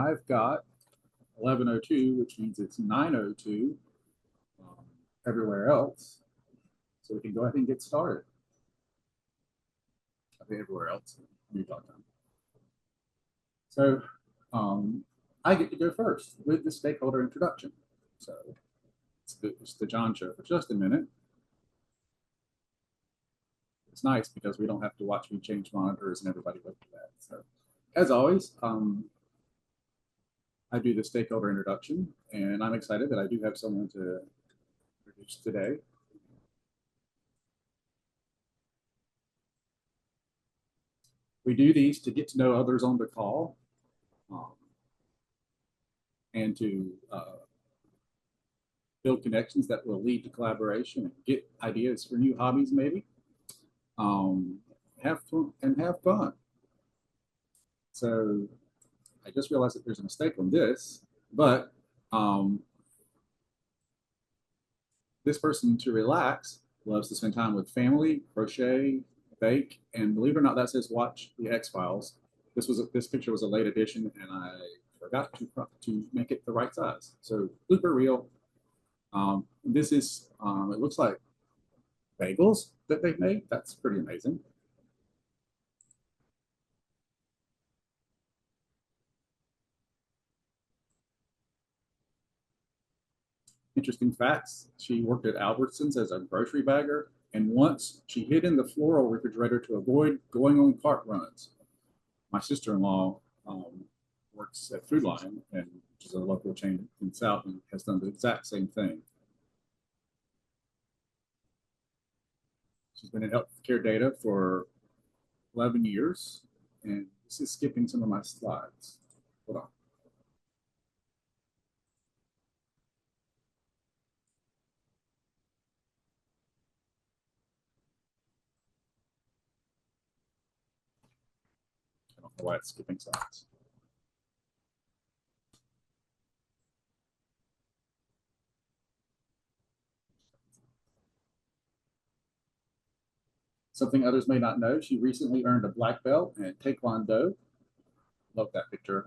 I've got 11:02, which means it's 9:02 everywhere else. So we can go ahead and get started. I think everywhere else, new talk time. So I get to go first with the stakeholder introduction. So it's the John show for just a minute. It's nice because we don't have to watch me change monitors and everybody go through that. So as always, I do the stakeholder introduction, and I'm excited that I do have someone to introduce today. We do these to get to know others on the call and to build connections that will lead to collaboration and get ideas for new hobbies, maybe. Have fun. So I just realized that there's a mistake on this, but this person, to relax, loves to spend time with family, crochet, bake, and believe it or not, that says watch the X-Files. This picture was a late edition, and I forgot to make it the right size. So blooper reel. This is it looks like bagels that they've made. That's pretty amazing. Interesting facts. She worked at Albertsons as a grocery bagger, and once she hid in the floral refrigerator to avoid going on cart runs. My sister-in-law works at Food Lion, and which is a local chain in the South, and has done the exact same thing. She's been in healthcare data for 11 years, and this is skipping some of my slides. Hold on. I don't know why it's skipping slides. Something others may not know, she recently earned a black belt in Taekwondo. Love that picture.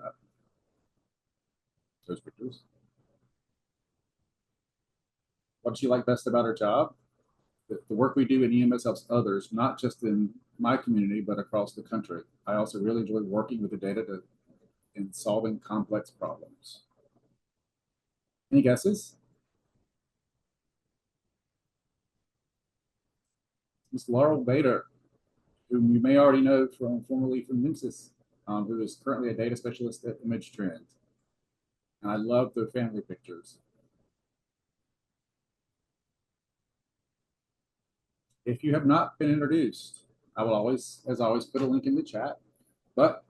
Those pictures. What does she like best about her job? The work we do in EMS helps others, not just in my community, but across the country. I also really enjoy working with the data and solving complex problems. Any guesses? Ms. Laurel Bader, whom you may already know formerly from NEMSIS, who is currently a data specialist at Image Trend. And I love the family pictures. If you have not been introduced, I will always, as always, put a link in the chat. But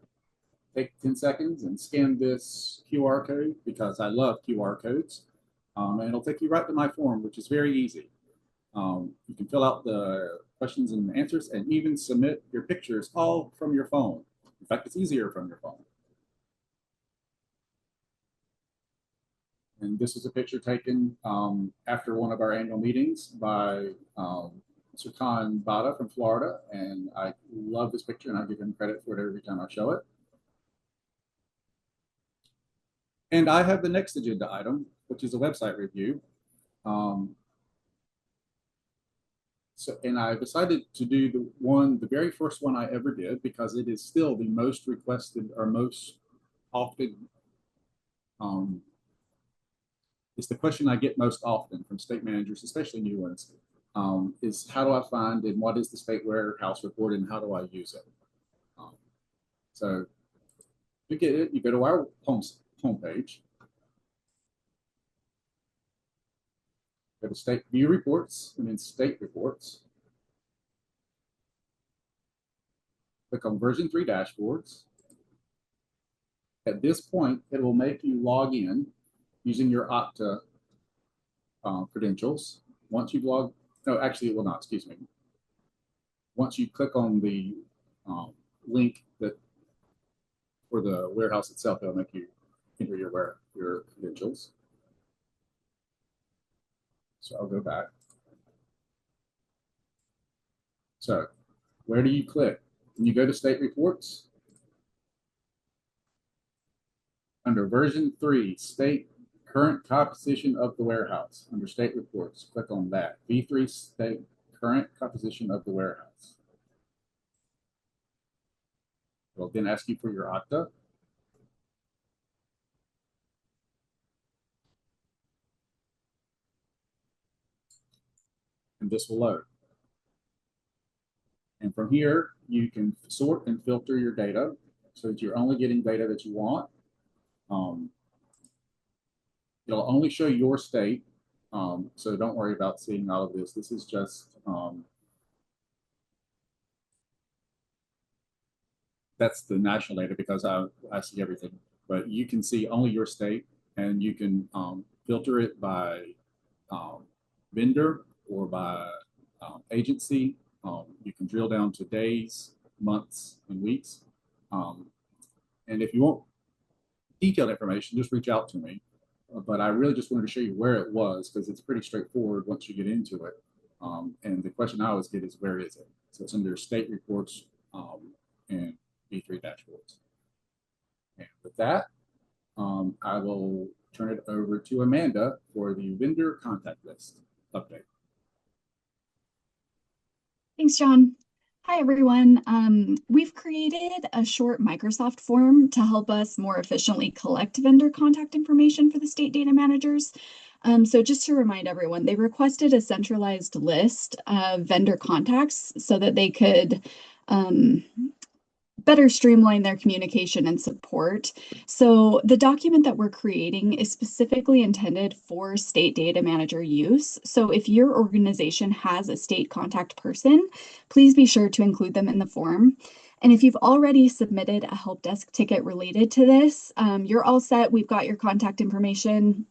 take 10 seconds and scan this QR code because I love QR codes. And it'll take you right to my form, which is very easy. You can fill out the questions and answers and even submit your pictures all from your phone. In fact, it's easier from your phone. And this is a picture taken after one of our annual meetings by Mr. Khan Bada from Florida. And I love this picture, and I give him credit for it every time I show it. And I have the next agenda item, which is a website review. And I decided to do the very first one I ever did, because it is still the most requested or most often, it's the question I get most often from state managers, especially new ones, is how do I find and what is the state warehouse report and how do I use it? So you get it, you go to our homepage, go to state view reports and then state reports. Click on version 3 dashboards. At this point, it will make you log in using your Okta credentials. Once you've logged, no, actually it will not, excuse me. Once you click on the link that for the warehouse itself, it'll make you enter your credentials. So I'll go back. So where do you click? When you go to state reports, Under version 3, state current composition of the warehouse. Under state reports, click on that. V3, state current composition of the warehouse. It'll then ask you for your octa. And this will load. And from here, you can sort and filter your data so that you're only getting data that you want. It'll only show your state, so don't worry about seeing all of this. This is just, that's the national data because I see everything. But you can see only your state, and you can filter it by vendor or by agency. You can drill down to days, months, and weeks. And if you want detailed information, just reach out to me. But I really just wanted to show you where it was because it's pretty straightforward once you get into it. And the question I always get is, where is it? So it's under state reports and V3 dashboards. And with that, I will turn it over to Amanda for the vendor contact list update. Thanks, John. Hi, everyone. We've created a short Microsoft form to help us more efficiently collect vendor contact information for the state data managers. So just to remind everyone, they requested a centralized list of vendor contacts so that they could better streamline their communication and support. So the document that we're creating is specifically intended for state data manager use. So if your organization has a state contact person, please be sure to include them in the form. And if you've already submitted a help desk ticket related to this, you're all set. We've got your contact information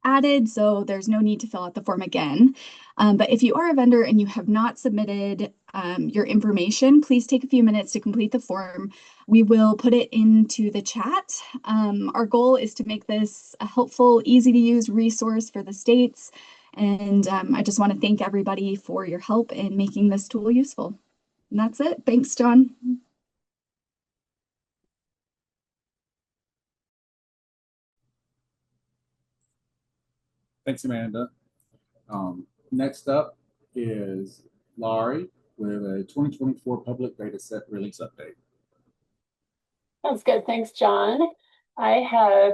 added, so there's no need to fill out the form again. But if you are a vendor and you have not submitted your information, please take a few minutes to complete the form. We will put it into the chat. Our goal is to make this a helpful, easy to use resource for the states. And I just want to thank everybody for your help in making this tool useful. And that's it. Thanks, John. Thanks, Amanda. Next up is Lauri with a 2024 public data set release update. Sounds good. Thanks, John. I have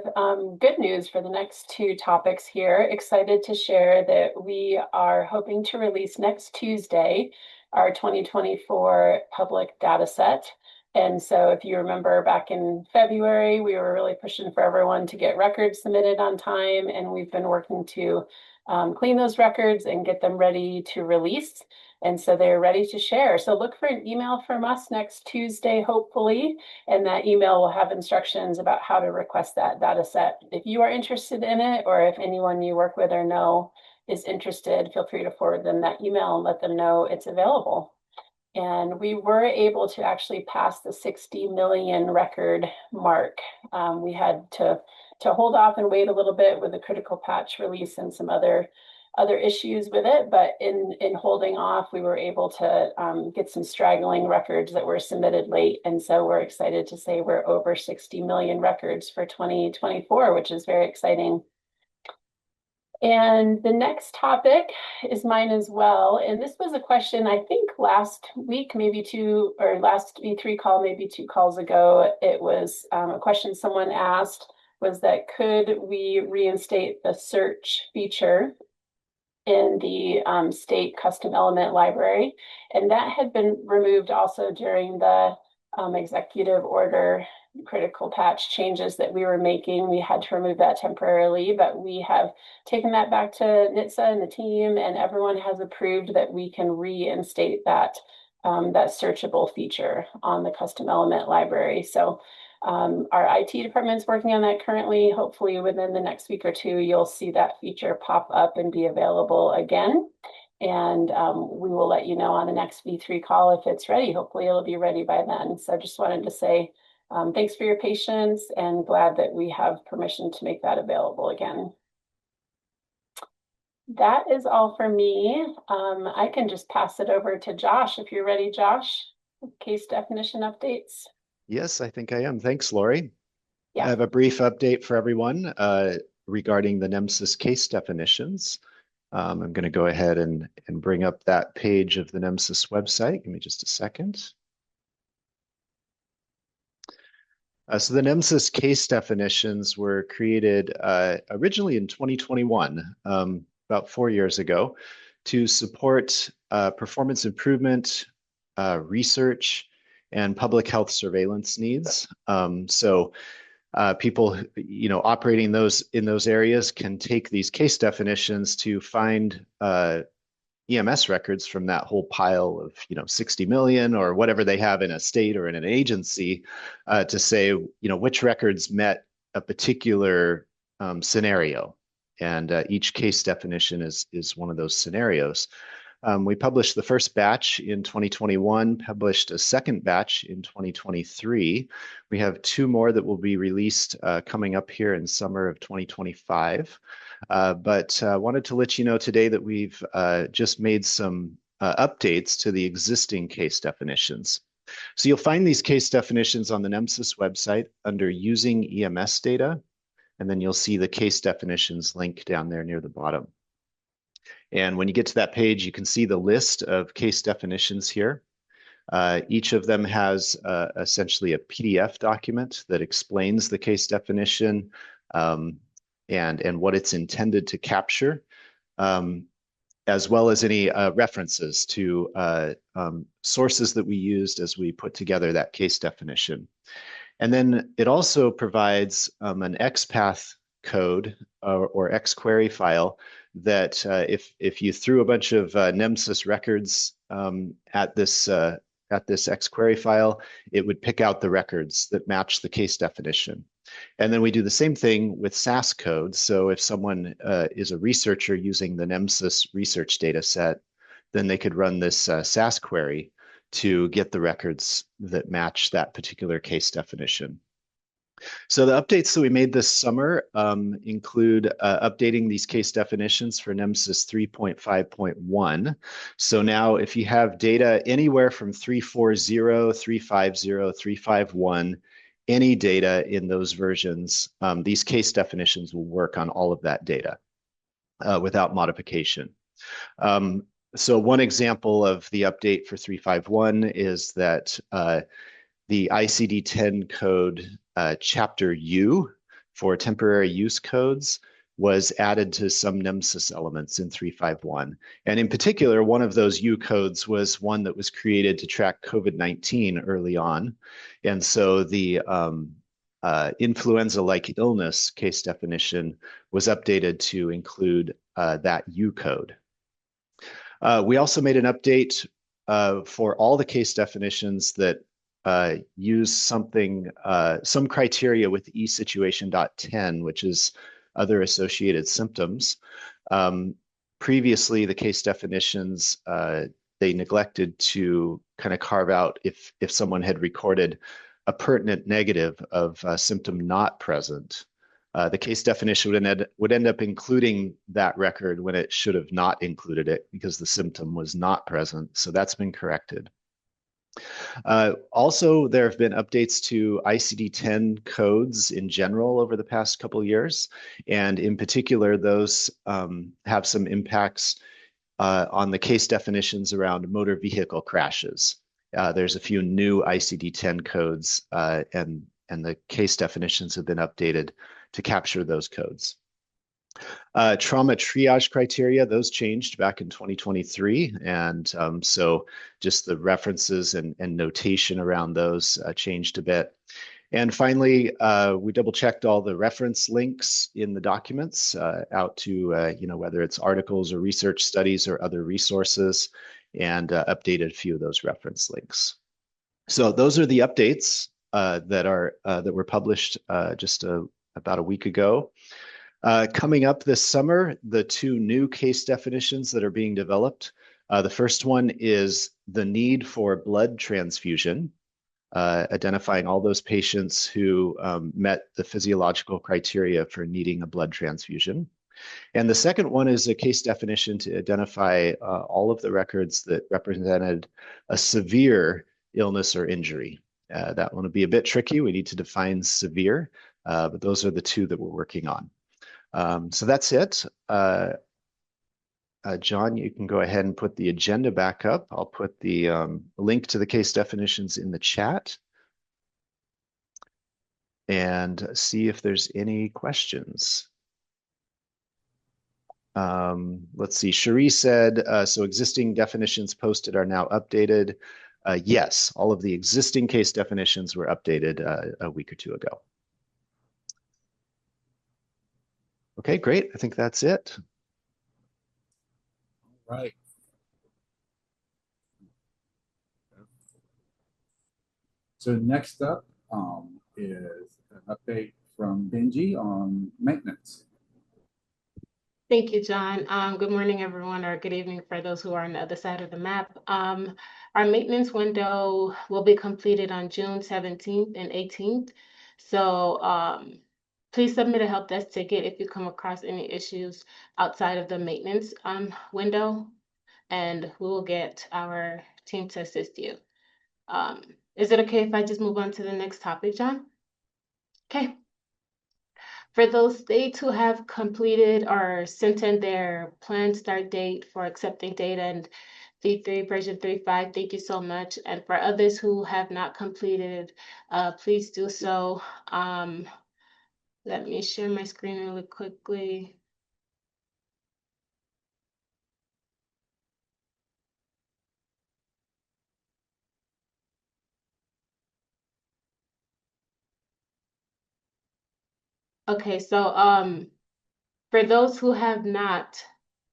good news for the next two topics here. Excited to share that we are hoping to release next Tuesday our 2024 public data set. And so if you remember back in February, we were really pushing for everyone to get records submitted on time, and we've been working to clean those records and get them ready to release. And so they're ready to share. So look for an email from us next Tuesday, hopefully, and that email will have instructions about how to request that data set. If you are interested in it, or if anyone you work with or know is interested, feel free to forward them that email and let them know it's available. And we were able to actually pass the 60 million record mark. We had to hold off and wait a little bit with the critical patch release and some other issues with it, but in holding off, we were able to get some straggling records that were submitted late. And so we're excited to say we're over 60 million records for 2024, which is very exciting. And the next topic is mine as well. And this was a question, I think last week, maybe two, or last V3 call, maybe 2 calls ago, it was a question someone asked was that could we reinstate the search feature in the state custom element library? And that had been removed also during the executive order critical patch changes that we were making. We had to remove that temporarily, but we have taken that back to NHTSA and the team, and everyone has approved that we can reinstate that that searchable feature on the custom element library. So our IT department's working on that currently. Hopefully within the next week or 2, you'll see that feature pop up and be available again. And we will let you know on the next V3 call if it's ready. Hopefully it'll be ready by then. So I just wanted to say thanks for your patience, and glad that we have permission to make that available again. That is all for me. I can just pass it over to Josh if you're ready, Josh. Case definition updates. Yes, I think I am. Thanks, Lauri. Yeah. I have a brief update for everyone regarding the NEMSIS case definitions. I'm going to go ahead and bring up that page of the NEMSIS website. Give me just a second. So the NEMSIS case definitions were created originally in 2021, about 4 years ago, to support performance improvement, research, and public health surveillance needs. People, operating in those areas can take these case definitions to find EMS records from that whole pile of 60 million or whatever they have in a state or in an agency to say which records met a particular scenario, and each case definition is one of those scenarios. We published the first batch in 2021, published a second batch in 2023. We have 2 more that will be released coming up here in summer of 2025. But wanted to let you know today that we've just made some updates to the existing case definitions. So you'll find these case definitions on the NEMSIS website under Using EMS Data, and then you'll see the case definitions link down there near the bottom. And when you get to that page, you can see the list of case definitions here. Each of them has essentially a PDF document that explains the case definition and what it's intended to capture, as well as any references to sources that we used as we put together that case definition. And then it also provides an XPath code or XQuery file that if you threw a bunch of NEMSIS records at this XQuery file, it would pick out the records that match the case definition. And then we do the same thing with SAS code. So if someone is a researcher using the NEMSIS research data set, then they could run this SAS query to get the records that match that particular case definition. So the updates that we made this summer include updating these case definitions for NEMSIS 3.5.1. So now if you have data anywhere from 3.40, 3.50, 3.51, any data in those versions, these case definitions will work on all of that data without modification. So one example of the update for 3.51 is that the ICD-10 code chapter U for temporary use codes was added to some NEMSIS elements in 3.51. And in particular, one of those U codes was one that was created to track COVID-19 early on. And so the influenza-like illness case definition was updated to include that U code. We also made an update for all the case definitions that use some criteria with eSituation.10, which is other associated symptoms. Previously, the case definitions, they neglected to kind of carve out if someone had recorded a pertinent negative of a symptom not present. The case definition would end up including that record when it should have not included it because the symptom was not present. So that's been corrected. Also, there have been updates to ICD-10 codes in general over the past couple of years. And in particular, those have some impacts on the case definitions around motor vehicle crashes. There's a few new ICD-10 codes and the case definitions have been updated to capture those codes. Trauma triage criteria, those changed back in 2023. And so just the references and notation around those changed a bit. And finally, we double checked all the reference links in the documents out to, whether it's articles or research studies or other resources, and updated a few of those reference links. So those are the updates that were published just about a week ago. Coming up this summer, the 2 new case definitions that are being developed. The first one is the need for blood transfusion, identifying all those patients who met the physiological criteria for needing a blood transfusion. And the second one is a case definition to identify all of the records that represented a severe illness or injury. That one will be a bit tricky. We need to define severe. But those are the two that we're working on. So that's it. John, you can go ahead and put the agenda back up. I'll put the link to the case definitions in the chat and see if there's any questions. Let's see. Cherie said, so existing definitions posted are now updated. Yes, all of the existing case definitions were updated a week or two ago. Okay, great. I think that's it. Right. So next up is an update from Bengie on maintenance. Thank you, John. Good morning, everyone, or good evening for those who are on the other side of the map. Our maintenance window will be completed on June 17th and 18th. So please submit a help desk ticket if you come across any issues outside of the maintenance window, and we will get our team to assist you. Is it okay if I just move on to the next topic, John? Okay. For those states who have completed or sent in their planned start date for accepting data and V3 version 3.5, thank you so much. And for others who have not completed, please do so. Let me share my screen really quickly. Okay, so for those who have not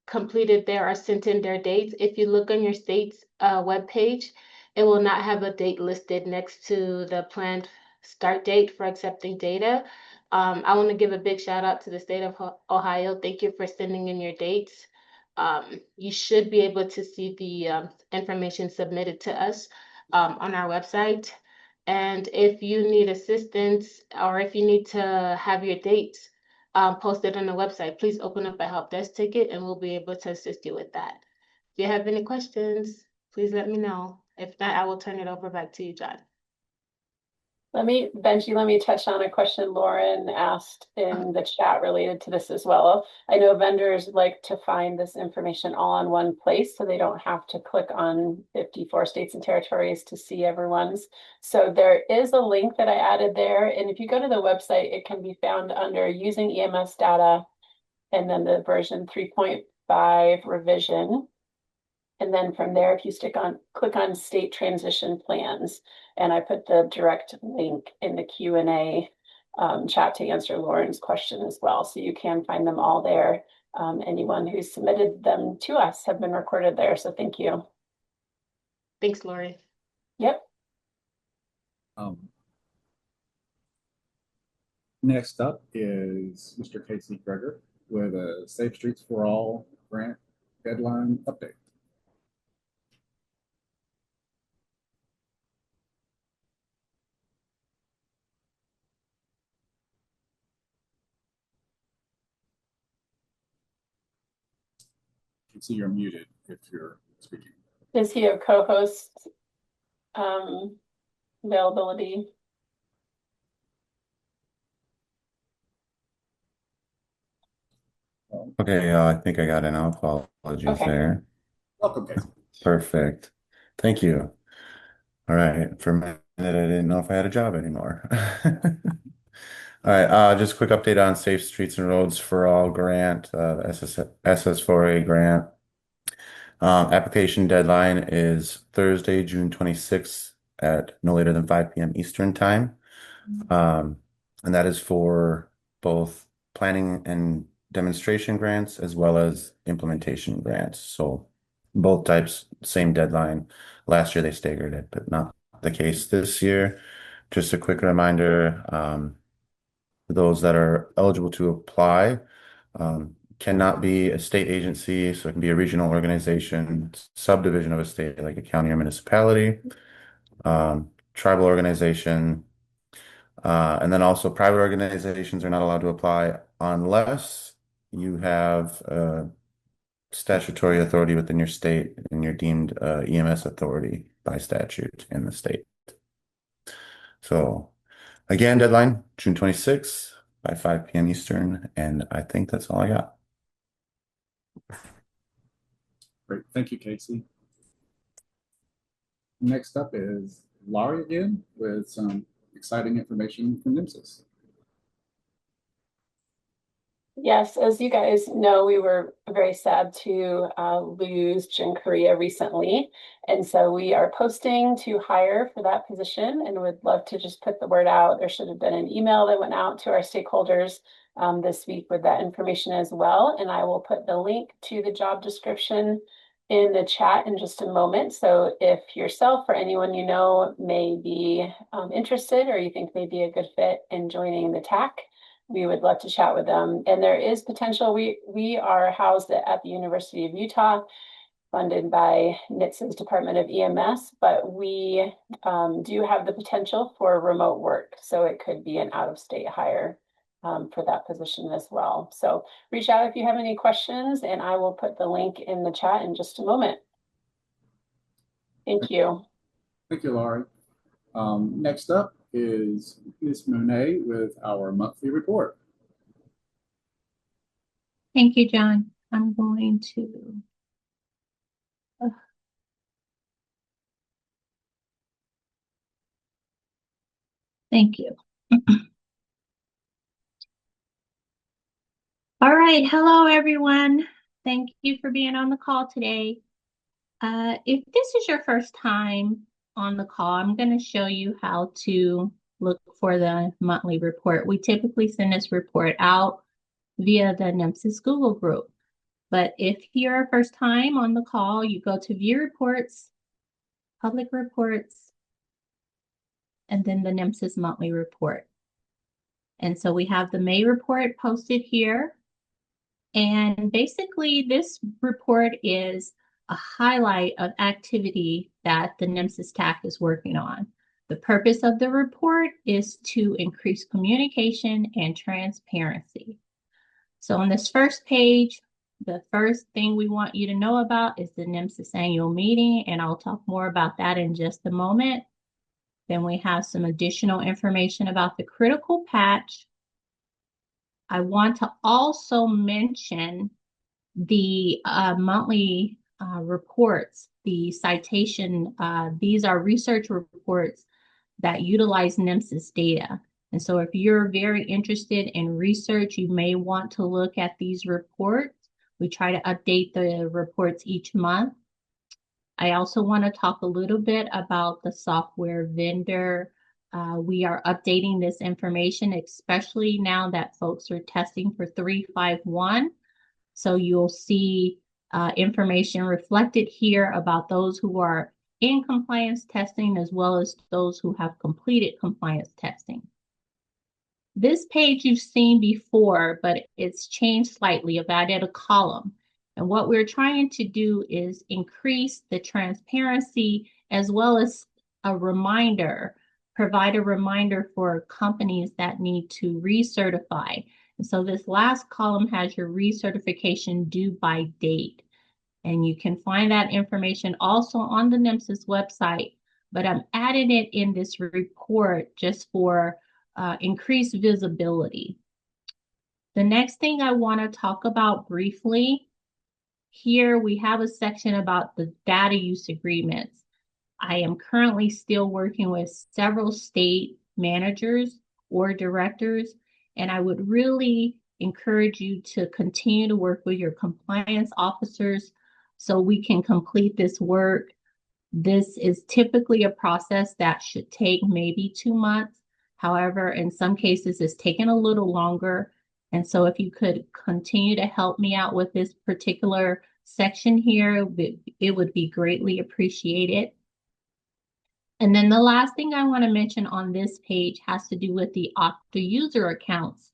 completed their or sent in their dates, if you look on your state's webpage, it will not have a date listed next to the planned start date for accepting data. I want to give a big shout out to the state of Ohio. Thank you for sending in your dates. You should be able to see the information submitted to us on our website. And if you need assistance or if you need to have your dates posted on the website, please open up a help desk ticket and we'll be able to assist you with that. If you have any questions, please let me know. If not, I will turn it over back to you, John. Bengie, let me touch on a question Lauren asked in the chat related to this as well. I know vendors like to find this information all in one place so they don't have to click on 54 states and territories to see everyone's. So there is a link that I added there. And if you go to the website, it can be found under using EMS data and then the version 3.5 revision. And then from there, if you click on state transition plans, and I put the direct link in the Q&A chat to answer Lauren's question as well. So you can find them all there. Anyone who submitted them to us have been recorded there. So thank you. Thanks, Lauri. Yep. Next up is Mr. Casey Gregor with a Safe Streets for All grant deadline update. You can see you're muted if you're speaking. Does he have co-host availability? Okay, I think I got it now. Apologies there. Welcome, Casey. Perfect. Thank you. All right. For a minute, I didn't know if I had a job anymore. All right. Just a quick update on Safe Streets and Roads for All grant, SS4A grant. Application deadline is Thursday, June 26th at no later than 5 p.m. Eastern time. And that is for both planning and demonstration grants as well as implementation grants. So both types, same deadline. Last year they staggered it, but not the case this year. Just a quick reminder, for those that are eligible to apply, cannot be a state agency, so it can be a regional organization, subdivision of a state like a county or municipality, tribal organization, and then also private organizations are not allowed to apply unless you have statutory authority within your state and you're deemed EMS authority by statute in the state. So Again, deadline June 26th by 5 p.m. Eastern, and I think that's all I got. Great. Thank you, Casey. Next up is Lauri again with some exciting information from NEMSIS. Yes, as you guys know, we were very sad to lose Jim Korea recently. And so we are posting to hire for that position and would love to just put the word out. There should have been an email that went out to our stakeholders this week with that information as well. And I will put the link to the job description in the chat in just a moment. So if yourself or anyone you know may be interested or you think may be a good fit in joining the TAC, we would love to chat with them. And there is potential. We are housed at the University of Utah, funded by NHTSA's Department of EMS, but we do have the potential for remote work. So it could be an out-of-state hire for that position as well. So reach out if you have any questions, and I will put the link in the chat in just a moment. Thank you. Thank you, Lauri. Next up is Ms. Monet with our monthly report. Thank you, John. I'm going to thank you. All right. Hello, everyone. Thank you for being on the call today. If this is your first time on the call, I'm going to show you how to look for the monthly report. We typically send this report out via the NEMSIS Google group. But if you're a first time on the call, you go to View Reports, Public Reports, and then the NEMSIS monthly report. And so we have the May report posted here. And basically, this report is a highlight of activity that the NEMSIS TAC is working on. The purpose of the report is to increase communication and transparency. So on this first page, the first thing we want you to know about is the NEMSIS annual meeting, and I'll talk more about that in just a moment. Then we have some additional information about the critical patch. I want to also mention the monthly reports, the citation. These are research reports that utilize NEMSIS data. And so if you're very interested in research, you may want to look at these reports. We try to update the reports each month. I also want to talk a little bit about the software vendor. We are updating this information, especially now that folks are testing for 351. So you'll see information reflected here about those who are in compliance testing, as well as those who have completed compliance testing. This page you've seen before, but it's changed slightly. I've added a column. And what we're trying to do is increase the transparency as well as a reminder, provide a reminder for companies that need to recertify. And so this last column has your recertification due by date. And you can find that information also on the NEMSIS website, but I'm adding it in this report just for increased visibility. The next thing I want to talk about briefly, here we have a section about the data use agreements. I am currently still working with several state managers or directors, and I would really encourage you to continue to work with your compliance officers so we can complete this work. This is typically a process that should take maybe 2 months. However, in some cases, it's taken a little longer. And so if you could continue to help me out with this particular section here, it would be greatly appreciated. And then the last thing I want to mention on this page has to do with the Okta user accounts.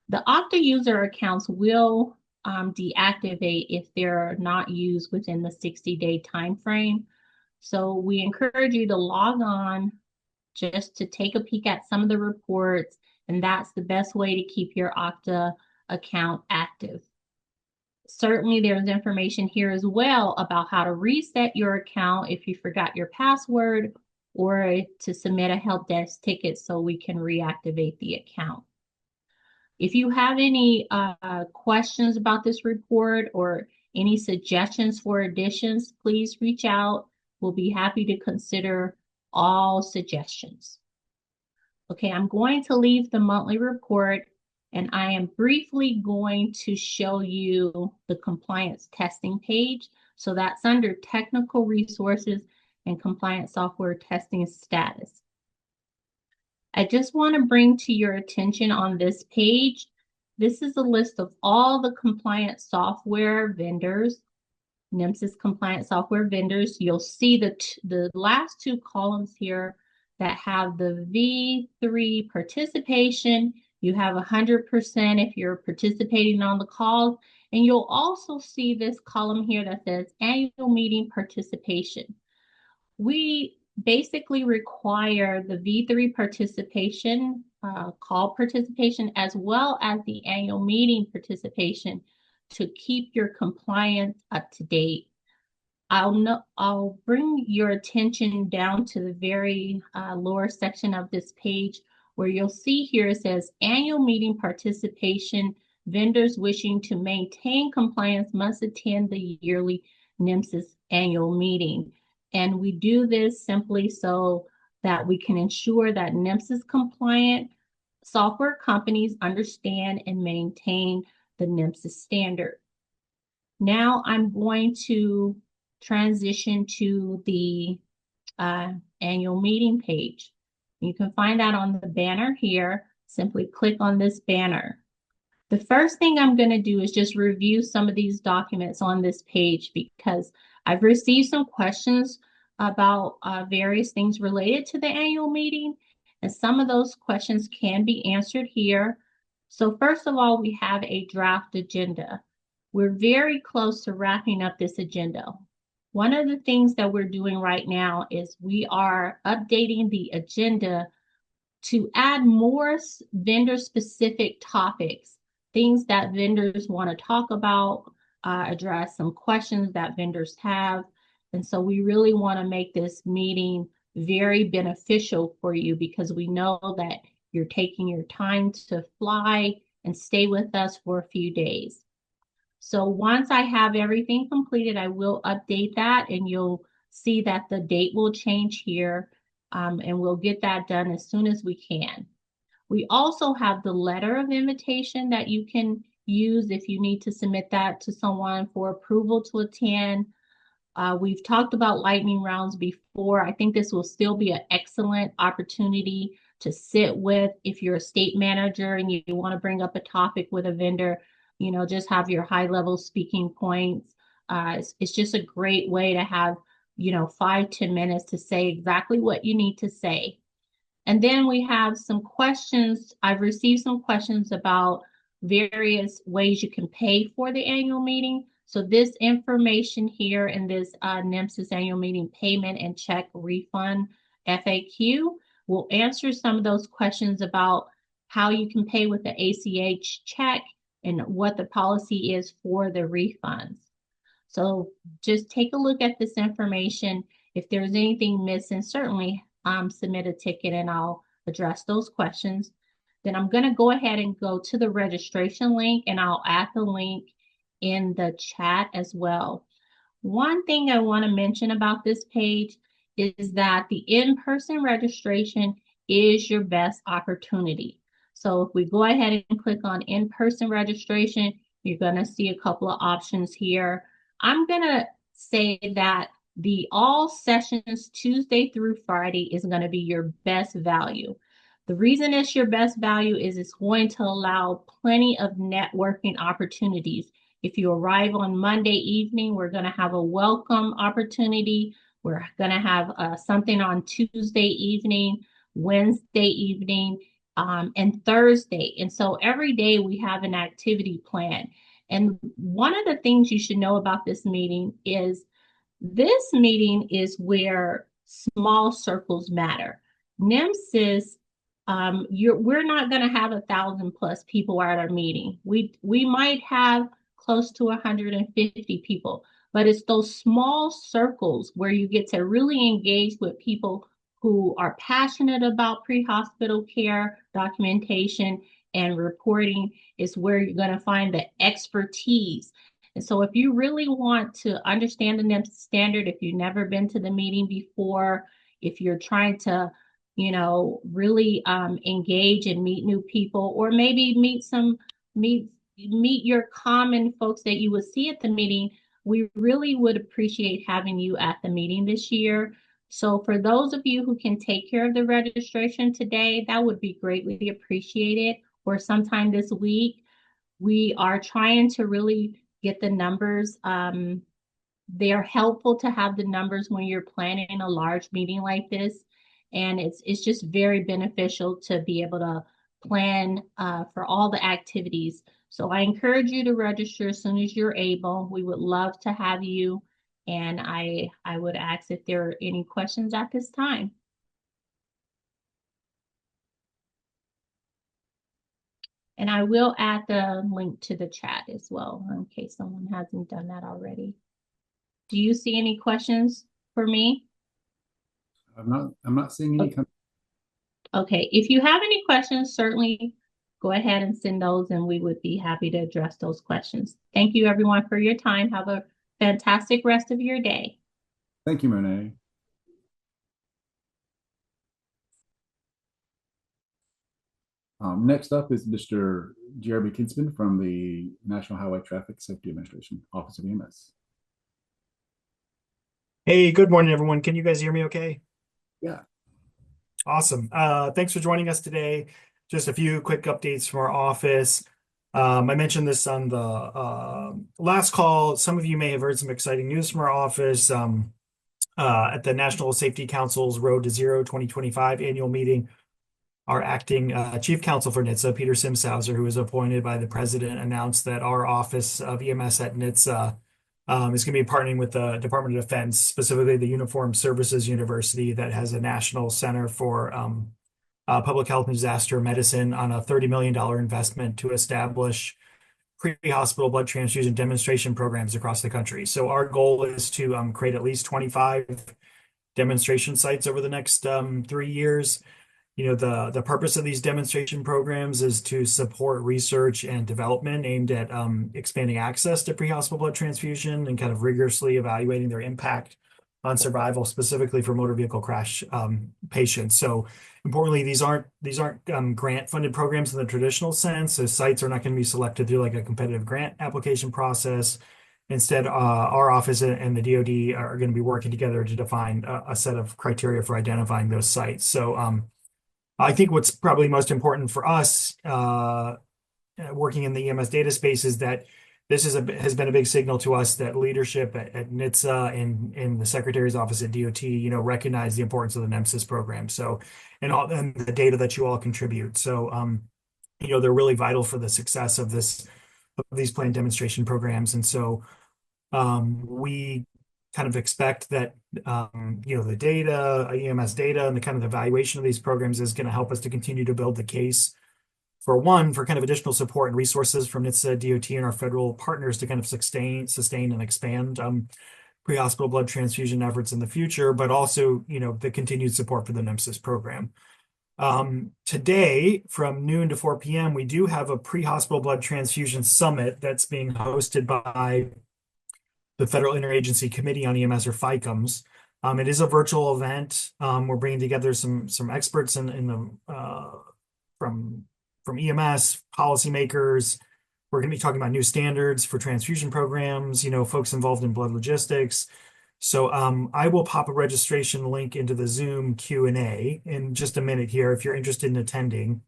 The Okta user accounts will deactivate if they're not used within the 60-day time frame. So we encourage you to log on just to take a peek at some of the reports, and that's the best way to keep your Okta account active. Certainly there's information here as well about how to reset your account if you forgot your password, or to submit a help desk ticket so we can reactivate the account. If you have any questions about this report or any suggestions for additions, please reach out. We'll be happy to consider all suggestions. Okay, I'm going to leave the monthly report, and I am briefly going to show you the compliance testing page. So that's under technical resources and compliance software testing status. I just want to bring to your attention on this page, this is a list of all the compliance software vendors, NEMSIS compliance software vendors. You'll see the last two columns here that have the V3 participation. You have 100% if you're participating on the call. And you'll also see this column here that says annual meeting participation. We basically require the V3 participation, call participation, as well as the annual meeting participation to keep your compliance up to date. I'll bring your attention down to the very lower section of this page where you'll see here it says annual meeting participation. Vendors wishing to maintain compliance must attend the yearly NEMSIS annual meeting. And we do this simply so that we can ensure that NEMSIS compliant software companies understand and maintain the NEMSIS standard. Now I'm going to transition to the annual meeting page. You can find that on the banner here. Simply click on this banner. The first thing I'm going to do is just review some of these documents on this page because I've received some questions about various things related to the annual meeting, and some of those questions can be answered here. So first of all, we have a draft agenda. We're very close to wrapping up this agenda. One of the things that we're doing right now is we are updating the agenda to add more vendor-specific topics, things that vendors want to talk about, address some questions that vendors have. And so we really want to make this meeting very beneficial for you because we know that you're taking your time to fly and stay with us for a few days. So once I have everything completed, I will update that and you'll see that the date will change here, and we'll get that done as soon as we can. We also have the letter of invitation that you can use if you need to submit that to someone for approval to attend. We've talked about lightning rounds before. I think this will still be an excellent opportunity to sit with if you're a state manager and you want to bring up a topic with a vendor, you know, just have your high level speaking points. It's just a great way to have, you know, 5-10 minutes to say exactly what you need to say. And then we have some questions. I've received some questions about various ways you can pay for the annual meeting. So this information here in this NEMSIS annual meeting payment and check refund FAQ will answer some of those questions about how you can pay with the ACH check and what the policy is for the refunds. So just take a look at this information. If there's anything missing, certainly submit a ticket and I'll address those questions. Then I'm going to go ahead and go to the registration link and I'll add the link in the chat as well. One thing I want to mention about this page is that the in-person registration is your best opportunity. So if we go ahead and click on in-person registration, you're going to see a couple of options here. I'm going to say that the all sessions Tuesday through Friday is going to be your best value. The reason it's your best value is it's going to allow plenty of networking opportunities. If you arrive on Monday evening, we're going to have a welcome opportunity. We're going to have something on Tuesday evening, Wednesday evening, and Thursday. And so every day we have an activity plan. And one of the things you should know about this meeting is where small circles matter. NEMSIS, we're not going to have 1,000+ people at our meeting. We might have close to 150 people, but it's those small circles where you get to really engage with people who are passionate about pre-hospital care, documentation, and reporting is where you're going to find the expertise. And so if you really want to understand the NEMSIS standard, if you've never been to the meeting before, if you're trying to, really engage and meet new people, or maybe meet your common folks that you would see at the meeting, we really would appreciate having you at the meeting this year. So for those of you who can take care of the registration today, that would be greatly appreciated, or sometime this week. We are trying to really get the numbers. They are helpful to have the numbers when you're planning a large meeting like this. And it's just very beneficial to be able to plan for all the activities. So I encourage you to register as soon as you're able. We would love to have you. And I would ask if there are any questions at this time. And I will add the link to the chat as well, in case someone hasn't done that already. Do you see any questions for me? I'm not seeing any. Okay, if you have any questions, certainly go ahead and send those, and we would be happy to address those questions. Thank you, everyone, for your time. Have a fantastic rest of your day. Thank you, Monet. Next up is Mr. Jeremy Kinsman from the National Highway Traffic Safety Administration, Office of EMS. Hey, good morning, everyone. Can you guys hear me okay? Yeah. Awesome. Thanks for joining us today. Just a few quick updates from our office. I mentioned this on the last call. Some of you may have heard some exciting news from our office at the National Safety Council's Road to Zero 2025 annual meeting. Our acting chief counsel for NHTSA, Peter Simshauser, who was appointed by the president, announced that our office of EMS at NHTSA is going to be partnering with the Department of Defense, specifically the Uniformed Services University, that has a national center for public health and disaster medicine, on a $30 million investment to establish pre-hospital blood transfusion demonstration programs across the country. So our goal is to create at least 25 demonstration sites over the next 3 years. The purpose of these demonstration programs is to support research and development aimed at expanding access to pre-hospital blood transfusion and kind of rigorously evaluating their impact on survival, specifically for motor vehicle crash patients. So importantly, these aren't grant-funded programs in the traditional sense. So sites are not going to be selected through like a competitive grant application process. Instead, our office and the DoD are going to be working together to define a set of criteria for identifying those sites. So I think what's probably most important for us working in the EMS data space is that this has been a big signal to us that leadership at NHTSA and in the Secretary's office at DOT, recognize the importance of the NEMSIS program. So, and the data that you all contribute. So, they're really vital for the success of these planned demonstration programs. And so, we kind of expect that the data, EMS data, and the kind of evaluation of these programs is going to help us to continue to build the case for kind of additional support and resources from NHTSA, DOT, and our federal partners to kind of sustain and expand pre-hospital blood transfusion efforts in the future, but also the continued support for the NEMSIS program. Today, from noon to 4 p.m., we do have a pre-hospital blood transfusion summit that's being hosted by the Federal Interagency Committee on EMS, or FICOMS. It is a virtual event. We're bringing together some experts from EMS, policymakers. We're going to be talking about new standards for transfusion programs, folks involved in blood logistics. So I will pop a registration link into the Zoom Q&A in just a minute here if you're interested in attending.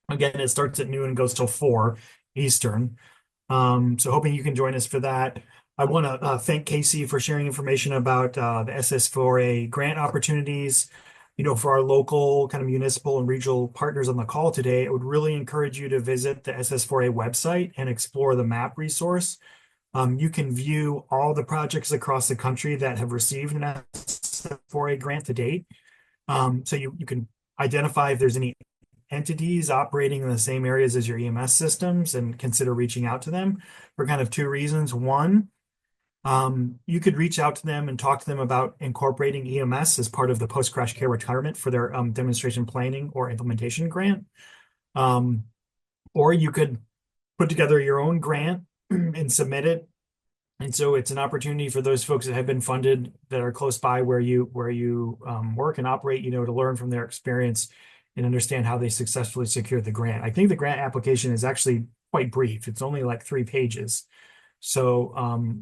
Again, it starts at noon and goes till 4 Eastern. So hoping you can join us for that. I want to thank Casey for sharing information about the SS4A grant opportunities. For our local kind of municipal and regional partners on the call today, I would really encourage you to visit the SS4A website and explore the map resource. You can view all the projects across the country that have received an SS4A grant to date. So you can identify if there's any entities operating in the same areas as your EMS systems and consider reaching out to them for kind of 2 reasons. One, You could reach out to them and talk to them about incorporating EMS as part of the post-crash care retirement for their demonstration planning or implementation grant. Or you could put together your own grant and submit it. And so it's an opportunity for those folks that have been funded that are close by where you work and operate, to learn from their experience and understand how they successfully secured the grant. I think the grant application is actually quite brief. It's only like 3 pages. So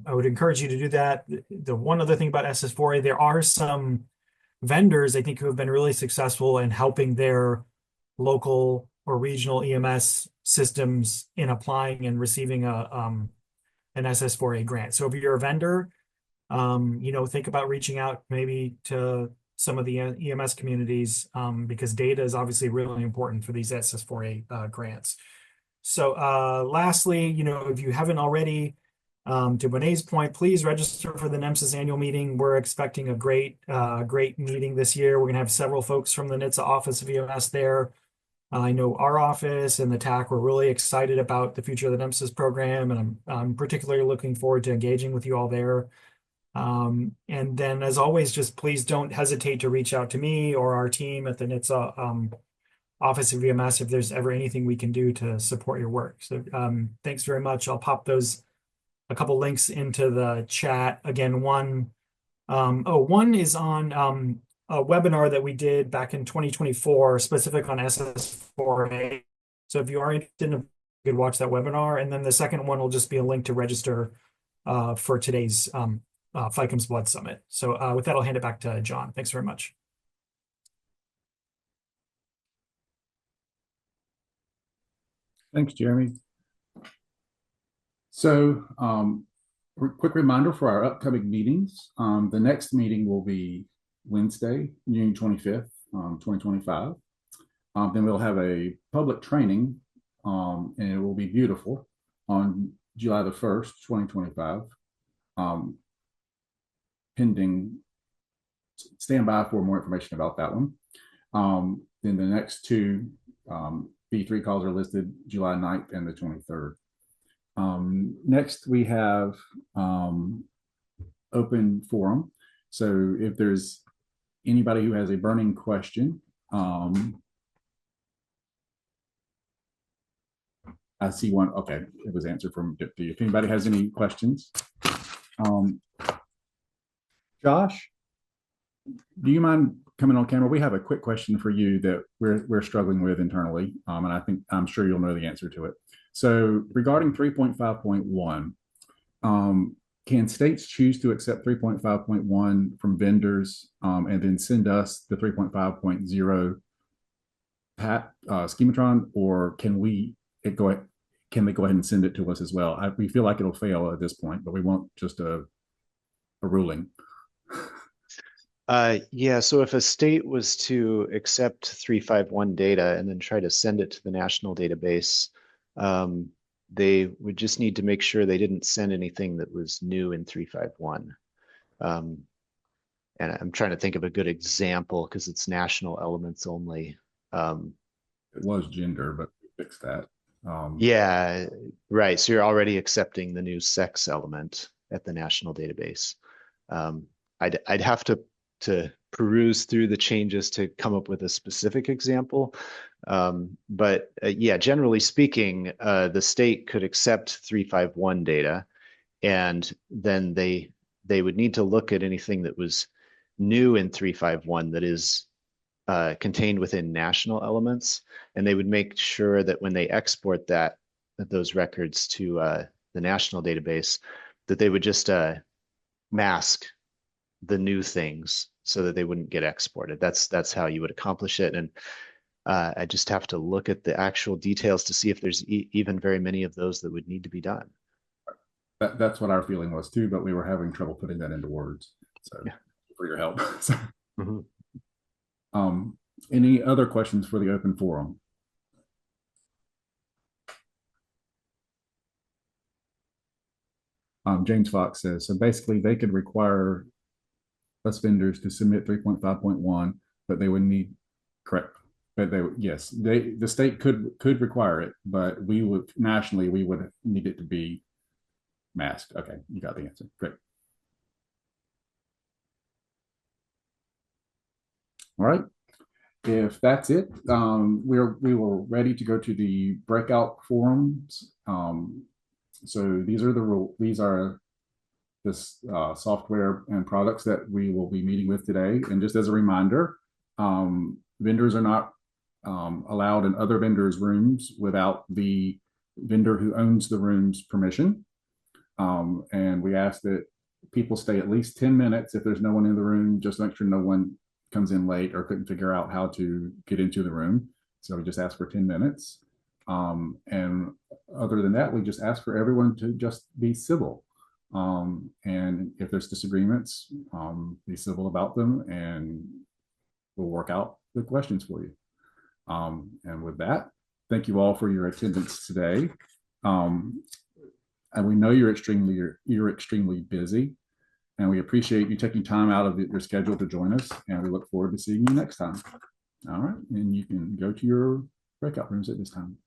I would encourage you to do that. The one other thing about SS4A, there are some vendors, I think, who have been really successful in helping their local or regional EMS systems in applying and receiving an SS4A grant. So if you're a vendor, think about reaching out maybe to some of the EMS communities because data is obviously really important for these SS4A grants. So lastly, if you haven't already, to Monet's point, please register for the NEMSIS annual meeting. We're expecting a great meeting this year. We're going to have several folks from the NHTSA Office of EMS there. I know our office and the TAC were really excited about the future of the NEMSIS program, and I'm particularly looking forward to engaging with you all there. And then, as always, just please don't hesitate to reach out to me or our team at the NHTSA Office of EMS if there's ever anything we can do to support your work. So thanks very much. I'll pop a couple links into the chat. Again, one is on a webinar that we did back in 2024, specific on SS4A. So if you are interested, you could watch that webinar. And then the second one will just be a link to register for today's FICOM's Blood Summit. So with that, I'll hand it back to John. Thanks very much. Thanks, Jeremy. So quick reminder for our upcoming meetings. The next meeting will be Wednesday, June 25th, 2025. Then we'll have a public training, and it will be beautiful, on July the 1st, 2025. Pending, stand by for more information about that one. Then the next two B3 calls are listed July 9th and the 23rd. Next, we have open forum. So if there's anybody who has a burning question, I see one. Okay, it was answered from Dipti. If anybody has any questions, Josh, do you mind coming on camera? We have a quick question for you that we're struggling with internally, and I'm sure you'll know the answer to it. So regarding 3.5.1, can states choose to accept 3.5.1 from vendors and then send us the 3.5.0 schematron, or can they go ahead and send it to us as well? We feel like it'll fail at this point, but we want just a ruling. Yeah, so if a state was to accept 351 data and then try to send it to the national database, they would just need to make sure they didn't send anything that was new in 351. And I'm trying to think of a good example because it's national elements only. It was gender, but we fixed that. Yeah, right. So you're already accepting the new sex element at the national database. I'd have to peruse through the changes to come up with a specific example. But yeah, generally speaking, the state could accept 351 data, and then they would need to look at anything that was new in 351 that is contained within national elements, and they would make sure that when they export those records to the national database, that they would just mask the new things so that they wouldn't get exported. That's how you would accomplish it. And I just have to look at the actual details to see if there's even very many of those that would need to be done. That's what our feeling was too, but we were having trouble putting that into words. So yeah, for your help. Any other questions for the open forum? James Fox says, so basically they could require us vendors to submit 3.5.1, but they would need, correct, but the state could require it, but we would nationally, we would need it to be masked. Okay, you got the answer. Great. All right. If that's it, we were ready to go to the breakout forums. So these are this software and products that we will be meeting with today. And just as a reminder, vendors are not allowed in other vendors' rooms without the vendor who owns the room's permission. And we ask that people stay at least 10 minutes if there's no one in the room, just to make sure no one comes in late or couldn't figure out how to get into the room. So we just ask for 10 minutes. And other than that, we just ask for everyone to just be civil. And if there's disagreements, be civil about them, and we'll work out the questions for you. And with that, thank you all for your attendance today. And we know you're extremely busy, and we appreciate you taking time out of your schedule to join us, and we look forward to seeing you next time. All right, and you can go to your breakout rooms at this time.